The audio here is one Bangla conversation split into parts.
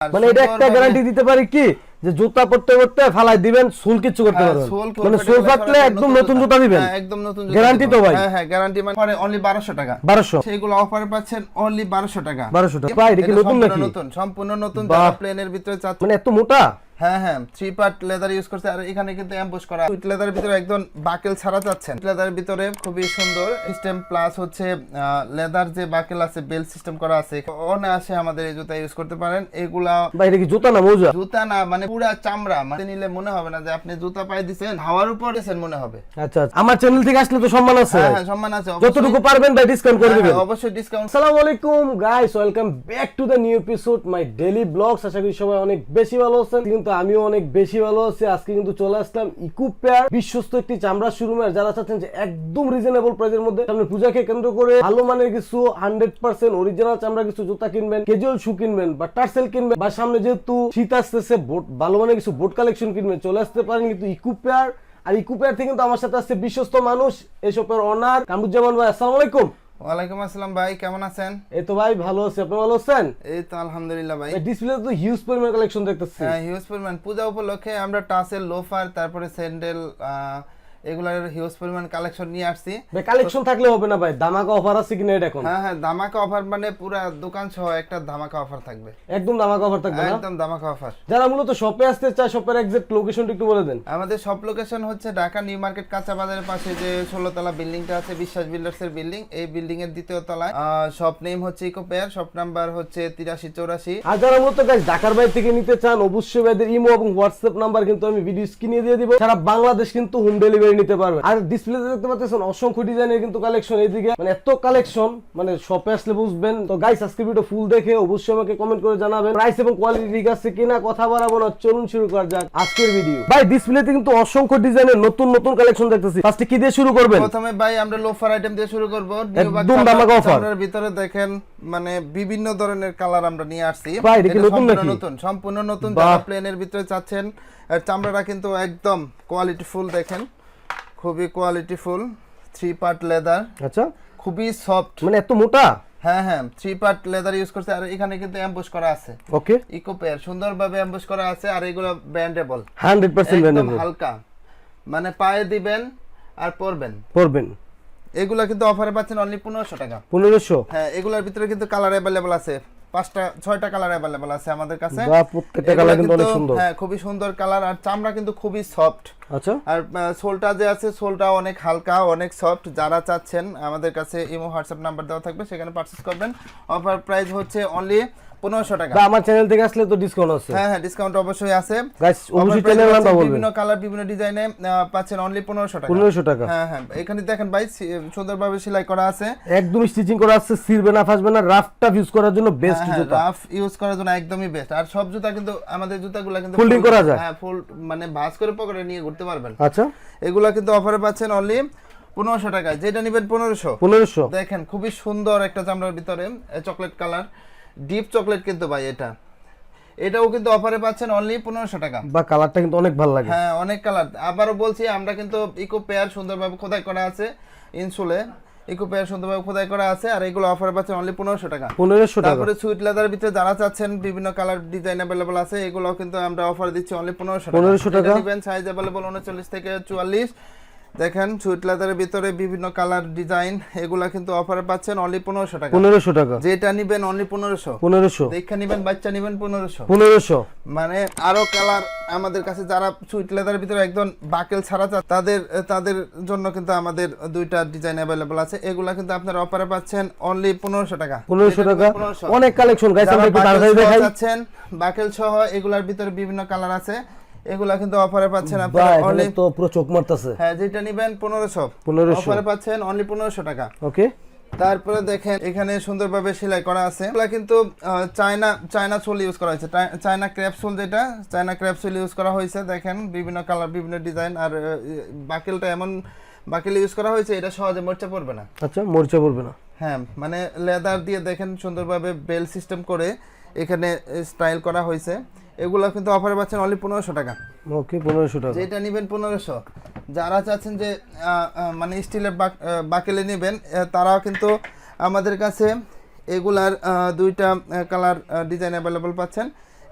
মানে এটা একটা গ্যারান্টি দিতে পারি কি যে জুতা পরতে পরতে ফালাই দিবেন, সোল কিছু করতে পারবেন, মানে সোল ফাটলে একদম নতুন জুতা দিবেন, একদম নতুন গ্যারান্টি তো ভাই। হ্যাঁ গ্যারান্টি মানে পরে অনলি 1200 টাকা, 1200 সেইগুলো অফারে পাচ্ছেন অনলি 1200 টাকা। 1200 টাকা ভাই, এটা কি নতুন নাকি? নতুন, সম্পূর্ণ নতুন, যারা প্লেনের ভিতরে চাচ্ছেন। মানে এত মোটা? হ্যাঁ 3 পার্ট লেদার ইউজ করছে, আর এখানে কিন্তু এমবস করা সুইট লেদারের ভিতরে একদম বাকেল ছাড়া চাচ্ছেন, লেদারের ভিতরে খুবই সুন্দর সিস্টেম, প্লাস হচ্ছে লেদার যে বাকেল আছে বেল সিস্টেম করা আছে, অনায়াসে আমাদের এই জুতা ইউজ করতে পারেন। এগুলা ভাই এটা কি জুতা না মোজা? জুতা না, মানে পুরা চামড়া, মানে নিলে মনে হবে না যে আপনি জুতা পায়ে দিবেন, হাওয়ার উপর দিবেন মনে হবে। আচ্ছা আমার চ্যানেল থেকে আসলে তো সম্মান আছে। হ্যাঁ সম্মান আছে, যতটুকু পারবেন ভাই ডিসকাউন্ট করে দিবেন। অবশ্যই ডিসকাউন্ট। আসসালামু আলাইকুম guys, welcome back to the new episode my daily vlogs. আশা করি সবাই অনেক বেশি ভালো আছেন, কিন্তু আমিও অনেক বেশি ভালো আছি। আজকে কিন্তু চলে আসলাম ইকুপেয়ার, বিশ্বস্ত একটি চামড়া শোরুমে। যারা চাচ্ছেন যে একদম রিজনেবল প্রাইসের মধ্যে সামনে পূজাকে কেন্দ্র করে ভালো মানের কিছু 100% অরিজিনাল চামড়া কিছু জুতা কিনবেন, ক্যাজুয়াল শু কিনবেন বা টার্সেল কিনবেন, বা সামনে যেহেতু শীত আসতেছে ভালো মানের কিছু বোট কালেকশন কিনবেন, চলে আসতে পারেন কিন্তু ইকুপেয়ার। আর ইকুপেয়ার থেকে কিন্তু আমার সাথে আসছে বিশ্বস্ত মানুষ, এই শপের ওনার কামরুজ্জামান ভাই। আসসালামু আলাইকুম। ওয়ালাইকুম আসসালাম ভাই, কেমন আছেন? এই তো ভাই ভালো আছি, আপনি ভালো আছেন? এই তো আলহামদুলিল্লাহ ভাই। ডিসপ্লে তো হিউজ পরিমাণ কালেকশন দেখতেছি। হ্যাঁ হিউজ পরিমাণ, পূজা উপলক্ষে আমরা টাসেল, লোফার, তারপরে স্যান্ডেল, এগুলার হিউজ পরিমাণ কালেকশন নিয়ে আসছি। ভাই কালেকশন থাকলে হবে না ভাই, ধামাকা অফার আছে কিনা এটা এখন? হ্যাঁ ধামাকা অফার, মানে পুরা দোকান সহ একটা ধামাকা অফার থাকবে। একদম ধামাকা অফার থাকবে না? একদম ধামাকা অফার। যারা মূলত শপে আসতে চায়, শপের এক্সাক্ট লোকেশনটা একটু বলে দেন। আমাদের সব লোকেশন হচ্ছে ঢাকা নিউ মার্কেট কাঁচা বাজারের পাশে যে 16 তলা বিল্ডিংটা আছে, বিশ্বাস বিল্ডার্স এর বিল্ডিং, এই বিল্ডিং এর দ্বিতীয় তলায়। শপ নেম হচ্ছে ইকোপেয়ার, শপ নাম্বার হচ্ছে 8384। আর যারা মূলত গাইস ঢাকার বাইরে থেকে নিতে চান, অবশ্যই ভাইদের ইমো এবং হোয়াটসঅ্যাপ নাম্বার কিন্তু আমি ভিডিও স্ক্রিনে দিয়ে দিব। সারা বাংলাদেশ কিন্তু হোম ডেলিভারি নিতে পারবেন। আর ডিসপ্লেতে দেখতে পাচ্ছেন অসংখ্য ডিজাইনের কিন্তু কালেকশন, এইদিকে মানে এত কালেকশন, মানে শপে আসলে বুঝবেন। তো গাইস আজকে ভিডিও ফুল দেখে অবশ্যই আমাকে কমেন্ট করে জানাবেন প্রাইস এবং কোয়ালিটি ঠিক আছে কিনা। কথা বাড়াবো না, চলুন শুরু করা যাক আজকের ভিডিও। ভাই ডিসপ্লেতে কিন্তু অসংখ্য ডিজাইনের নতুন নতুন কালেকশন দেখতেছি। ফার্স্টে কি দিয়ে শুরু করবেন? প্রথমে ভাই আমরা লোফার আইটেম দিয়ে শুরু করব। একদম ধামাকা অফার। আপনার ভিতরে দেখেন মানে বিভিন্ন ধরনের কালার আমরা নিয়ে আসছি। ভাই এটা কি নতুন নাকি? নতুন, সম্পূর্ণ নতুন। যারা প্লেনের ভিতরে চাচ্ছেন, আর চামড়াটা কিন্তু একদম কোয়ালিটি ফুল, দেখেন খুবই কোয়ালিটি ফুল, 3 পার্ট লেদার। আচ্ছা খুবই সফট, মানে এত মোটা? হ্যাঁ 3 পার্ট লেদার ইউজ করছে, আর এখানে কিন্তু এমবস করা আছে। ওকে ইকোপেয়ার সুন্দরভাবে এমবস করা আছে, আর এগুলো ব্যান্ডেবল 100% একদম ব্যান্ডেবল, হালকা, মানে পায়ে দিবেন আর পরবেন। এগুলা কিন্তু অফারে পাচ্ছেন অনলি 1500 টাকা। 1500? হ্যাঁ এগুলোর ভিতরে কিন্তু কালার अवेलेबल আছে, 5টা 6টা কালার अवेलेबल আছে আমাদের কাছে। বাহ, প্রত্যেকটা কালার কিন্তু অনেক সুন্দর। হ্যাঁ খুবই সুন্দর কালার, আর চামড়া কিন্তু খুবই সফট। আচ্ছা আর সোলটা যে আছে, সোলটা অনেক হালকা, অনেক সফট। যারা চাচ্ছেন আমাদের কাছে ইমো হোয়াটসঅ্যাপ নাম্বার দেওয়া থাকবে, সেখানে পারচেজ করবেন। অফার প্রাইস হচ্ছে অনলি 1500 টাকা। বা আমার চ্যানেল থেকে আসলে তো ডিসকাউন্ট আছে? হ্যাঁ ডিসকাউন্ট অবশ্যই আছে। গাইস অবশ্যই চ্যানেলের নামটা বলবেন। বিভিন্ন কালার বিভিন্ন ডিজাইনে পাচ্ছেন অনলি 1500 টাকা। 1500 টাকা? হ্যাঁ এখানে দেখেন ভাই সুন্দরভাবে সেলাই করা আছে, একদম স্টিচিং করা আছে, ছিড়বে না, ফাসবে না, রাফ টাফ ইউজ করার জন্য বেস্ট জুতা। রাফ ইউজ করার জন্য একদমই বেস্ট। আর সব জুতা কিন্তু আমাদের জুতাগুলো কিন্তু ফোল্ডিং করা যায়। হ্যাঁ ফুল, মানে ভাঁজ করে পকেটে নিয়ে ঘুরতে পারবেন। আচ্ছা এগুলা কিন্তু অফারে পাচ্ছেন অনলি 1500 টাকায়, যেটা নেবেন 1500। দেখেন খুবই সুন্দর একটা চামড়ার ভিতরে চকলেট কালার, ডিপ চকলেট কিন্তু ভাই এটাও কিন্তু অফারে পাচ্ছেন অনলি 1500 টাকা। বা কালারটা কিন্তু অনেক ভালো লাগে। হ্যাঁ অনেক কালার। আবারও বলছি, আমরা কিন্তু ইকোপেয়ার সুন্দরভাবে খোদাই করা আছে, ইনসোলে ইকোপেয়ার সুন্দরভাবে খোদাই করা আছে, আর এগুলো অফারে পাচ্ছেন অনলি 1500 টাকা। 1500 টাকা। তারপরে সুইট লেদারের ভিতরে যারা চাচ্ছেন বিভিন্ন কালার ডিজাইন अवेलेबल আছে, এগুলো কিন্তু আমরা অফার দিচ্ছি অনলি 1500 টাকা। 1500 টাকা নেবেন, সাইজ अवेलेबल 39 থেকে 44। দেখেন সুইট লেদারের ভিতরে বিভিন্ন কালার ডিজাইন, এগুলা কিন্তু অফারে পাচ্ছেন অনলি 1500 টাকা। 1500 টাকা, যেটা নিবেন অনলি 1500। দেখা নিবেন, বাচ্চা নিবেন 1500। মানে আরো কালার আমাদের কাছে, যারা সুইট লেদারের ভিতরে একদম বাকেল ছাড়া তাদের জন্য কিন্তু আমাদের 2টা ডিজাইন अवेलेबल আছে। এগুলা কিন্তু আপনারা অফারে পাচ্ছেন অনলি 1500 টাকা। 1500 টাকা, অনেক কালেকশন গাইস, আমরা একটু তাড়াতাড়ি দেখাই। পাচ্ছেন বাকেল সহ, এগুলার ভিতরে বিভিন্ন কালার আছে, এগুলা কিন্তু অফারে পাচ্ছেন আপনারা অনলি, তো পুরো চোখ মারতেছে। হ্যাঁ যেটা নেবেন 1500 অফারে পাচ্ছেন অনলি 1500 টাকা। ওকে তারপরে দেখেন এখানে সুন্দরভাবে সেলাই করা আছে, এগুলা কিন্তু চায়না সোল ইউজ করা হয়েছে, চায়না ক্র্যাপসুল, যেটা চায়না ক্র্যাপসুল ইউজ করা হয়েছে। দেখেন বিভিন্ন কালার বিভিন্ন ডিজাইন, আর বাকেলটা এমন বাকেল ইউজ করা হয়েছে, এটা সহজে মরচা পড়বে না। আচ্ছা মরচা পড়বে না? হ্যাঁ মানে লেদার দিয়ে দেখেন সুন্দরভাবে বেল সিস্টেম করে এখানে স্টাইল করা হয়েছে। এগুলো কিন্তু অফারে পাচ্ছেন অনলি 1500 টাকা। ওকে 1500 টাকা, যেটা নেবেন 1500। যারা চাচ্ছেন যে মানে স্টিলের বাকেলে নেবেন, তারাও কিন্তু আমাদের কাছে এগুলার 2টা কালার ডিজাইন अवेलेबल পাচ্ছেন।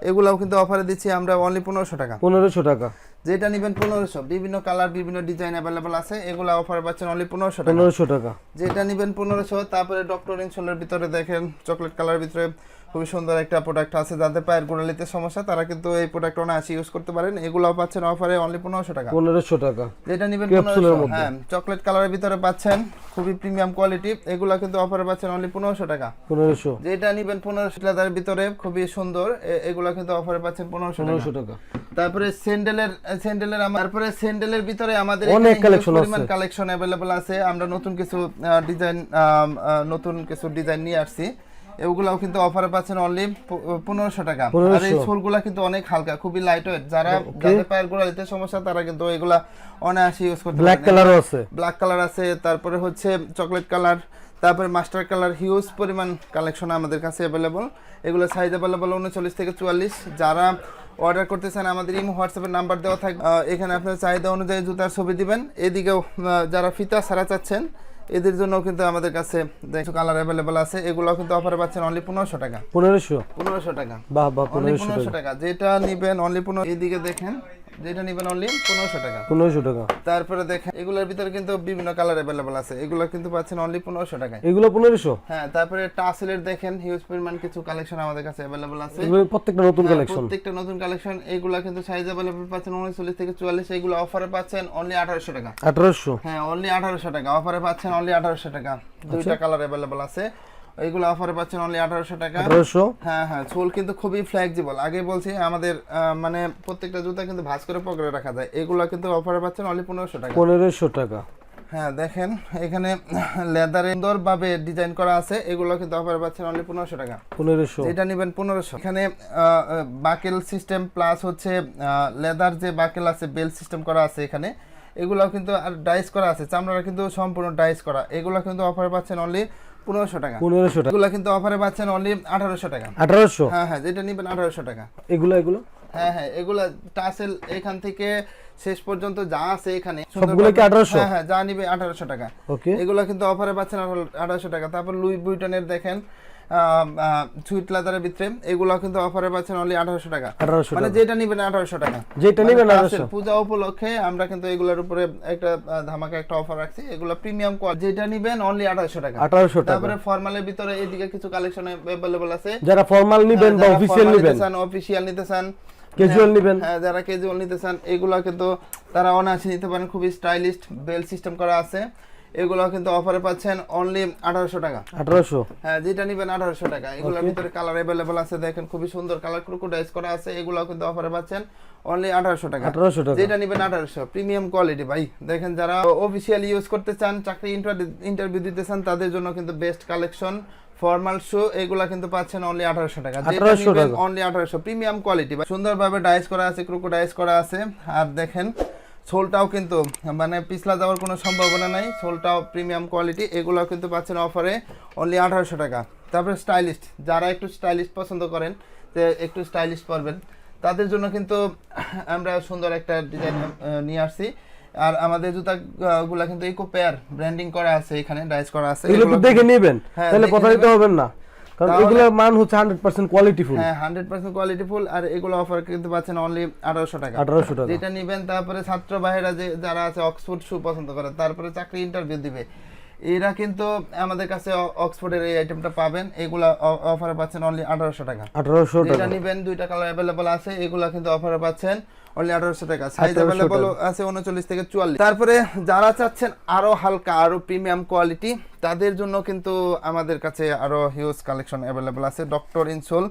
এগুলাও কিন্তু অফারে দিচ্ছি আমরা অনলি 1500 টাকা। 1500 টাকা, যেটা নেবেন 1500, বিভিন্ন কালার বিভিন্ন ডিজাইন अवेलेबल আছে, এগুলা অফারে পাচ্ছেন অনলি 1500 টাকা। 1500 টাকা, যেটা নেবেন 1500। তারপরে ডক্টর ইনসোলের ভিতরে দেখেন চকলেট কালারের ভিতরে খুবই সুন্দর একটা প্রোডাক্ট আছে, যাদের পায়ের গোড়ালিতে সমস্যা তারা কিন্তু এই প্রোডাক্ট অনায়াসে ইউজ করতে পারেন। এগুলাও পাচ্ছেন অফারে অনলি 1500 টাকা। 1500 টাকা, যেটা নেবেন ক্যাপসুলের 1500, মধ্যে। হ্যাঁ চকলেট কালারের ভিতরে পাচ্ছেন খুবই প্রিমিয়াম কোয়ালিটি, এগুলা কিন্তু অফারে পাচ্ছেন অনলি 1500 টাকা। 1500, যেটা নেবেন 1500 টাকার ভিতরে খুবই সুন্দর, এগুলা কিন্তু অফারে পাচ্ছেন 1500 টাকা। তারপরে স্যান্ডেলের ভিতরে আমাদের অনেক কালেকশন আছে, কালেকশন अवेलेबल আছে। আমরা নতুন কিছু ডিজাইন নিয়ে আসছি, এগুলাও কিন্তু অফারে পাচ্ছেন অনলি 1500 টাকা। আর এই সোলগুলা কিন্তু অনেক হালকা, খুবই লাইট ওয়েট, যাদের পায়ের গোড়ালিতে সমস্যা তারা কিন্তু এগুলা অনায়াসে ইউজ করতে পারেন। ব্ল্যাক কালারও আছে, ব্ল্যাক কালার আছে, তারপরে হচ্ছে চকলেট কালার, তারপরে মাস্টার কালার, হিউজ পরিমাণ কালেকশন আমাদের কাছে अवेलेबल। এগুলো সাইজ अवेलेबल 39 থেকে 44। যারা অর্ডার করতে চান আমাদের ইমো হোয়াটসঅ্যাপের নাম্বার দেওয়া থাকবে, এখানে আপনার চাহিদা অনুযায়ী জুতার ছবি দিবেন। এদিকেও যারা ফিতা ছাড়া চাচ্ছেন এদের জন্য কিন্তু আমাদের কাছে কিছু কালার अवेलेबल আছে, এগুলো কিন্তু অফারে পাচ্ছেন অনলি 1500 টাকা। 1500 টাকা, বাহ বাহ, 1500 টাকা। যেটা নিবেন অনলি 15। এইদিকে দেখেন, যেটা নিবেন অনলি 1500 টাকা। 1500 টাকা। তারপরে দেখেন এগুলোর ভিতরে কিন্তু বিভিন্ন কালার अवेलेबल আছে, এগুলো কিন্তু পাচ্ছেন অনলি 1500 টাকায়। এগুলো 1500? হ্যাঁ। তারপরে টাসেলের দেখেন হিউজ পরিমাণ কিছু কালেকশন আমাদের কাছে अवेलेबल আছে, এগুলো প্রত্যেকটা নতুন কালেকশন, প্রত্যেকটা নতুন কালেকশন। এগুলো কিন্তু সাইজ अवेलेबल পাচ্ছেন 39 থেকে 44। এগুলো অফারে পাচ্ছেন অনলি 1800 টাকা। 1800? হ্যাঁ অনলি 1800 টাকা, অফারে পাচ্ছেন অনলি 1800 টাকা। দুইটা কালার अवेलेबल আছে, এইগুলো অফারে পাচ্ছেন অনলি 1800 টাকা। 1800? হ্যাঁ হ্যাঁ, সোল কিন্তু খুবই ফ্লেক্সিবল। আগে বলছি আমাদের মানে প্রত্যেকটা জুতা কিন্তু ভাঁজ করে পকেটে রাখা যায়, এগুলো কিন্তু অফারে পাচ্ছেন অনলি 1500 টাকা। 1500 টাকা। হ্যাঁ দেখেন এখানে লেদারে সুন্দরভাবে ডিজাইন করা আছে, এগুলো কিন্তু অফারে পাচ্ছেন অনলি 1500 টাকা। 1500? যেটা নেবেন 1500। এখানে বাকেল সিস্টেম প্লাস হচ্ছে লেদার যে বাকেল আছে বেল সিস্টেম করা আছে এখানে, এগুলো কিন্তু আর ডাইস করা আছে, চামড়াটা কিন্তু সম্পূর্ণ ডাইস করা, এগুলো কিন্তু অফারে পাচ্ছেন অনলি 1500 টাকা। 1500 টাকা। এগুলো কিন্তু অফারে পাচ্ছেন অনলি 1800 টাকা। 1800? হ্যাঁ হ্যাঁ, যেটা নেবেন 1800 টাকা। এগুলো হ্যাঁ হ্যাঁ, এগুলা টাসেল এখান থেকে শেষ পর্যন্ত যা আছে এখানে সবগুলো কি 1800? হ্যাঁ হ্যাঁ, যা নিবে 1800 টাকা। ওকে, এগুলা কিন্তু অফারে পাচ্ছেন 1800 টাকা। তারপর লুই বুইটনের দেখেন সুইট লেদারের ভিতরে, এগুলা কিন্তু অফারে পাচ্ছেন অনলি 1800 টাকা। 1800 মানে যেটা নিবেন 1800 টাকা, যেটা নিবেন 1800। পূজা উপলক্ষে আমরা কিন্তু এগুলোর উপরে একটা ধামাকা একটা অফার রাখছি, এগুলা প্রিমিয়াম কোয়ালিটি। যেটা নিবেন অনলি 1800 টাকা। 1800 টাকা। তারপরে ফর্মালের ভিতরে এদিকে কিছু কালেকশন अवेलेबल আছে, যারা ফর্মাল নিবেন বা অফিশিয়াল নিবেন, অফিশিয়াল নিতে চান, ক্যাজুয়াল নিবেন, হ্যাঁ যারা ক্যাজুয়াল নিতে চান এগুলা কিন্তু তারা অনায়াসে নিতে পারেন। খুবই স্টাইলিশ বেল সিস্টেম করা আছে, এগুলো কিন্তু অফারে পাচ্ছেন অনলি 1800 টাকা। 1800? হ্যাঁ, যেটা নিবেন 1800 টাকা। এগুলোর ভিতরে কালার अवेलेबल আছে, দেখেন খুবই সুন্দর কালার ক্রোকোডাইল করা আছে, এগুলো কিন্তু অফারে পাচ্ছেন অনলি 1800 টাকা। 1800 টাকা। যেটা নিবেন 1800, প্রিমিয়াম কোয়ালিটি ভাই। দেখেন যারা অফিশিয়াল ইউজ করতে চান, চাকরি ইন্টারভিউ দিতে চান, তাদের জন্য কিন্তু বেস্ট কালেকশন ফর্মাল শু, এগুলা কিন্তু পাচ্ছেন অনলি 1800 টাকা। যেটা নিবেন অনলি 1800, প্রিমিয়াম কোয়ালিটি, সুন্দরভাবে ডাইস করা আছে, ক্রোকোডাইল করা আছে। আর দেখেন সোলটাও কিন্তু মানে পিছলা যাওয়ার কোনো সম্ভাবনা নাই, সোলটাও প্রিমিয়াম কোয়ালিটি, এগুলো কিন্তু পাচ্ছেন অফারে অনলি 1800 টাকা। তারপরে স্টাইলিশ, যারা একটু স্টাইলিশ পছন্দ করেন, যে একটু স্টাইলিশ পরবেন, তাদের জন্য কিন্তু আমরা সুন্দর একটা ডিজাইন নিয়ে আসছি। আর আমাদের জুতাগুলা কিন্তু ইকো পেয়ার ব্র্যান্ডিং করা আছে, এখানে ডাইস করা আছে, এগুলো দেখে নেবেন, তাহলে কথা দিতে হবে না, কারণ এগুলো মান হচ্ছে 100% কোয়ালিটিফুল। হ্যাঁ 100% কোয়ালিটিফুল। আর এগুলো অফার কিন্তু পাচ্ছেন অনলি 1800 টাকা। 1800 টাকা। যেটা নেবেন, তারপরে ছাত্র ভাইরা যারা আছে অক্সফোর্ড শু পছন্দ করে, তারপরে চাকরি ইন্টারভিউ দিবে, এরা কিন্তু আমাদের কাছে অক্সফোর্ডের এই আইটেমটা পাবেন, এগুলা অফারে পাচ্ছেন অনলি 1800 টাকা। 1800 টাকা। যেটা নেবেন, দুইটা কালার अवेलेबल আছে, এগুলা কিন্তু অফারে পাচ্ছেন অনলি 1800 টাকা। সাইজ अवेलेबल আছে 39 থেকে 44। তারপরে যারা চাচ্ছেন আরো হালকা, আরো প্রিমিয়াম কোয়ালিটি, তাদের জন্য কিন্তু আমাদের কাছে আরো হিউজ কালেকশন अवेलेबल আছে। Doctor insole,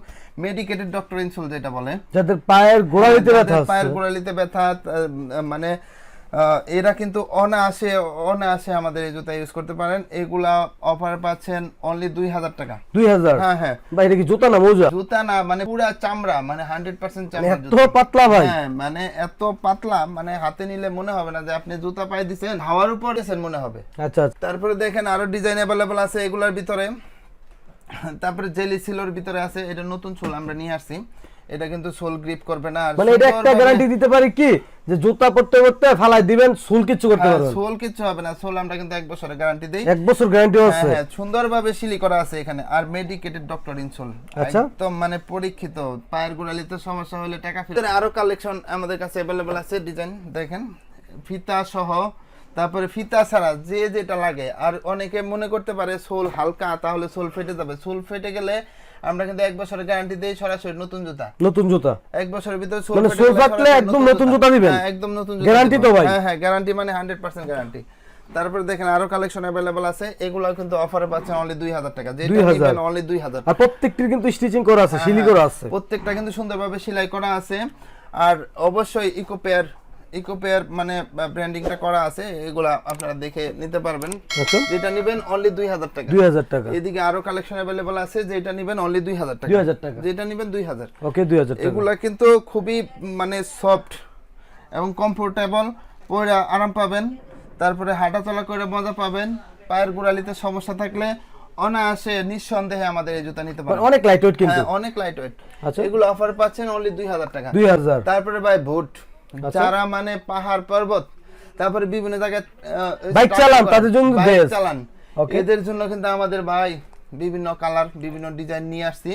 medicated doctor insole যেটা বলে, যাদের পায়ের গোড়ালিতে ব্যথা আছে, পায়ের গোড়ালিতে ব্যথা, মানে এরা কিন্তু অনায়াসে আমাদের এই জুতা ইউজ করতে পারেন। এগুলা অফারে পাচ্ছেন অনলি 2000 টাকা। 2000? হ্যাঁ হ্যাঁ ভাই এটা কি জুতা না মোজা? জুতা না, মানে পুরা চামড়া, মানে 100% চামড়া। এত পাতলা ভাই? হ্যাঁ, মানে এত পাতলা, মানে হাতে নিলে মনে হবে না যে আপনি জুতা পায়ে দিয়েছেন, হাওয়ার উপর দিয়েছেন মনে হবে। আচ্ছা। তারপরে দেখেন আরো ডিজাইন अवेलेबल আছে এগুলার ভিতরে। তারপরে জেলি সিলোর ভিতরে আছে, এটা নতুন সোল আমরা নিয়ে আসছি। এটা কিন্তু সোল গ্রিপ করবে না। আর মানে এটা একটা গ্যারান্টি দিতে পারি কি যে জুতা পরতে পরতে ফালাই দিবেন, সোল কিছু করতে পারবেন? সোল কিছু হবে না, সোল আমরা কিন্তু 1 বছরের গ্যারান্টি দেই। 1 বছর গ্যারান্টি আছে। হ্যাঁ, সুন্দরভাবে সিলি করা আছে এখানে। আর মেডিকেটেড ডক্টর ইনসোল, আচ্ছা, একদম মানে পরীক্ষিত, পায়ের গোড়ালিতে সমস্যা হলে টাকা ফেরত। আরো কালেকশন আমাদের কাছে अवेलेबल আছে, ডিজাইন দেখেন, ফিতা সহ, তারপরে ফিতা ছাড়া যে যেটা লাগে। আর অনেকে মনে করতে পারে সোল হালকা, তাহলে সোল ফেটে যাবে। সোল ফেটে গেলে আমরা কিন্তু 1 বছরের গ্যারান্টি দেই, সরাসরি নতুন জুতা। নতুন জুতা 1 বছরের ভিতরে সোল মানে ফেটে সোল গেলে ফাটলে একদম নতুন জুতা দিবেন? হ্যাঁ, একদম নতুন জুতা গ্যারান্টি তো ভাই? হ্যাঁ, গ্যারান্টি মানে 100% গ্যারান্টি। তারপরে দেখেন আরো কালেকশন अवेलेबल আছে, এগুলো কিন্তু অফারে পাচ্ছেন অনলি 2000 টাকা, যেটা নিবেন অনলি 2000। আর প্রত্যেকটির কিন্তু স্টিচিং করা আছে, সিলি করা আছে, প্রত্যেকটা কিন্তু সুন্দরভাবে সেলাই করা আছে। আর অবশ্যই ইকোপেয়ার মানে ব্র্যান্ডিংটা করা আছে, এগুলা আপনারা দেখে নিতে পারবেন। আচ্ছা, যেটা নেবেন অনলি 2000 টাকা। 2000 টাকা। এদিকে আরো কালেকশন अवेलेबल আছে, যেটা নেবেন অনলি 2000 টাকা। 2000 টাকা, যেটা নেবেন 2000। ওকে, 2000 টাকা। এগুলা কিন্তু খুবই মানে সফট এবং কমফোর্টেবল, পরে আরাম পাবেন। তারপরে হাঁটা চলা করে মজা পাবেন। পায়ের গোড়ালিতে সমস্যা থাকলে অনায়াসে নিঃসন্দেহে আমাদের এই জুতা নিতে পারেন। অনেক লাইট ওয়েট কিন্তু। হ্যাঁ, অনেক লাইট ওয়েট। আচ্ছা, এগুলো অফার পাচ্ছেন অনলি 2000 টাকা। 2000। তারপরে ভাই বুট, আচ্ছা, যারা মানে পাহাড় পর্বত, তারপরে বিভিন্ন জায়গায় বাইক চালান, তাদের জন্য বাইক বেস্ট। চালান, ওকে, এদের জন্য কিন্তু আমাদের ভাই বিভিন্ন কালার, বিভিন্ন ডিজাইন নিয়ে আসছি।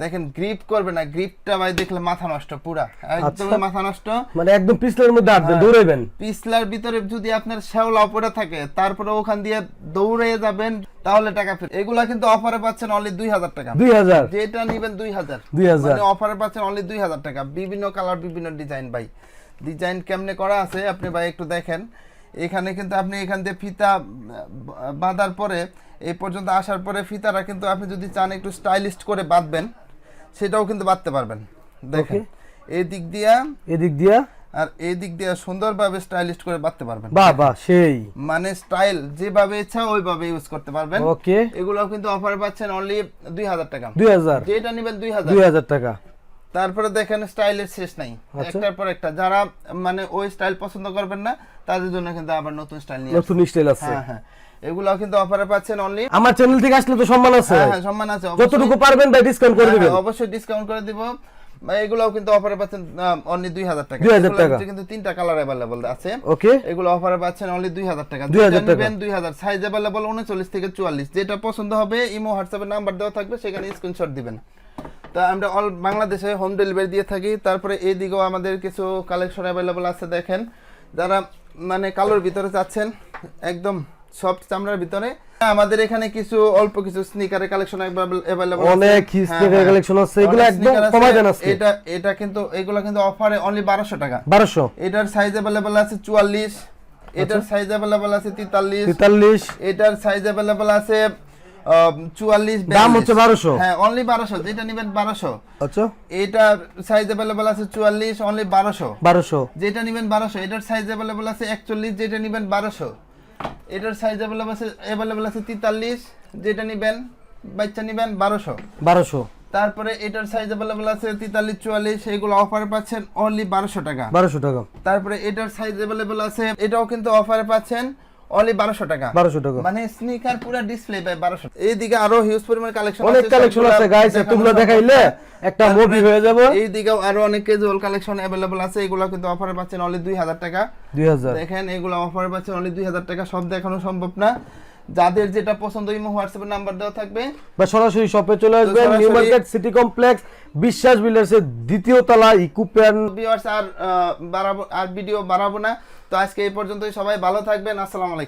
দেখেন গ্রিপ করবে না, গ্রিপটা ভাই দেখলে মাথা নষ্ট, পুরা একদম মাথা নষ্ট। মানে একদম পিছলের মধ্যে হাঁটবেন, দৌড়াবেন। পিছলার ভিতরে যদি আপনার শ্যাওলা পড়ে থাকে, তারপরে ওখান দিয়ে দৌড়ে যাবেন, তাহলে টাকা ফেরত। এগুলা কিন্তু অফারে পাচ্ছেন অনলি 2000 টাকা। 2000, যেটা নেবেন 2000। 2000 মানে অফারে পাচ্ছেন অনলি 2000 টাকা। বিভিন্ন কালার, বিভিন্ন ডিজাইন। ভাই ডিজাইন কেমনে করা আছে আপনি ভাই একটু দেখেন। এখানে কিন্তু আপনি এখান দিয়ে ফিতা বাঁধার পরে এই পর্যন্ত আসার পরে ফিতাটা কিন্তু আপনি যদি চান একটু স্টাইলিস্ট করে বাঁধবেন, সেটাও কিন্তু বাঁধতে পারবেন। দেখেন এই দিক দিয়া, এদিক দিয়া, আর এই দিক দিয়ে সুন্দরভাবে স্টাইলিস্ট করে বাঁধতে পারবেন। বাহ বাহ, সেই মানে স্টাইল যেভাবে ইচ্ছা ওইভাবে ইউজ করতে পারবেন। ওকে, এগুলো কিন্তু অফারে পাচ্ছেন অনলি 2000 টাকা। 2000, যেটা নেবেন 2000। 2000 টাকা। তারপরে দেখেন স্টাইলের শেষ নাই, একটার পর একটা। যারা মানে ওই স্টাইল পছন্দ করবেন না, তাদের জন্য কিন্তু আবার নতুন স্টাইল নিয়ে নতুন স্টাইল আছে। হ্যাঁ হ্যাঁ, এগুলো কিন্তু অফারে পাচ্ছেন অনলি। আমার চ্যানেল থেকে আসলে তো সম্মান আছে। হ্যাঁ, সম্মান আছে, যতটুকু পারবেন ভাই ডিসকাউন্ট করে দিবেন। অবশ্যই ডিসকাউন্ট করে দিব। এগুলোও কিন্তু অফারে পাচ্ছেন অনলি 2000 টাকা। 2000 টাকা কিন্তু 3টা কালার अवेलेबल আছে। ওকে, এগুলো অফারে পাচ্ছেন অনলি 2000 টাকা। 2000 টাকা। 2000, সাইজ अवेलेबल 39 থেকে 44। যেটা পছন্দ হবে ইমো হোয়াটসঅ্যাপে নাম্বার দেওয়া থাকবে, সেখানে স্ক্রিনশট দিবেন। তা আমরা অল বাংলাদেশে হোম ডেলিভারি দিয়ে থাকি। তারপরে এই দিকেও আমাদের কিছু কালেকশন अवेलेबल আছে। দেখেন যারা মানে কালোর ভিতরে চাচ্ছেন, একদম সফট চামড়ার ভিতরে, আমাদের এখানে কিছু অল্প কিছু স্নিকারের কালেকশন अवेलेबल আছে। অনেক স্নিকার কালেকশন আছে, এগুলো একদম কমায় দেন আজকে। এটা কিন্তু এগুলো কিন্তু অফারে অনলি 1200 টাকা। 1200। এটার সাইজ अवेलेबल আছে 44। এটার সাইজ अवेलेबल আছে 43। 43। এটার সাইজ अवेलेबल আছে 44। দাম হচ্ছে 1200। হ্যাঁ, অনলি 1200। যেটা নেবেন 1200। আচ্ছা, এটার সাইজ अवेलेबल আছে 44, অনলি 1200। 1200। যেটা নেবেন 1200। এটার সাইজ अवेलेबल আছে 41, যেটা নেবেন 1200। এটার সাইজ अवेलेबल আছে 43, যেটা নেবেন বাচ্চা নেবেন 1200। 1200। তারপরে এটার সাইজ अवेलेबल আছে 43, 44, এগুলো অফারে পাচ্ছেন অনলি 1200 টাকা। 1200 টাকা। তারপরে এটার সাইজ अवेलेबल আছে, এটাও কিন্তু অফারে পাচ্ছেন অনলি 1200 টাকা। 1200 টাকা। মানে স্নিকার পুরো ডিসপ্লে পায় 1200। এইদিকে আরো হিউজ পরিমাণ কালেকশন আছে, অনেক কালেকশন আছে গাইস, এতগুলো দেখাইলে একটা মুভি হয়ে যাবে। এইদিকেও আরো অনেক ক্যাজুয়াল কালেকশন अवेलेबल আছে, এগুলো কিন্তু অফারে পাচ্ছেন অনলি 2000 টাকা। 2000। দেখেন এগুলো অফারে পাচ্ছেন অনলি 2000 টাকা। সব দেখানো সম্ভব না, যাদের যেটা পছন্দ ইমো হোয়াটসঅ্যাপে নাম্বার দেওয়া থাকবে, বা সরাসরি শপে চলে আসবেন। সরাসরি নিউ মার্কেট সিটি কমপ্লেক্স, বিশ্বাস বিল্ডার্সের দ্বিতীয় তলা, ইকুপ্যান। ভিউয়ার্স আর ভিডিও বাড়াবো না। তো আজকে এই পর্যন্তই, সবাই ভালো থাকবেন। আসসালামু আলাইকুম।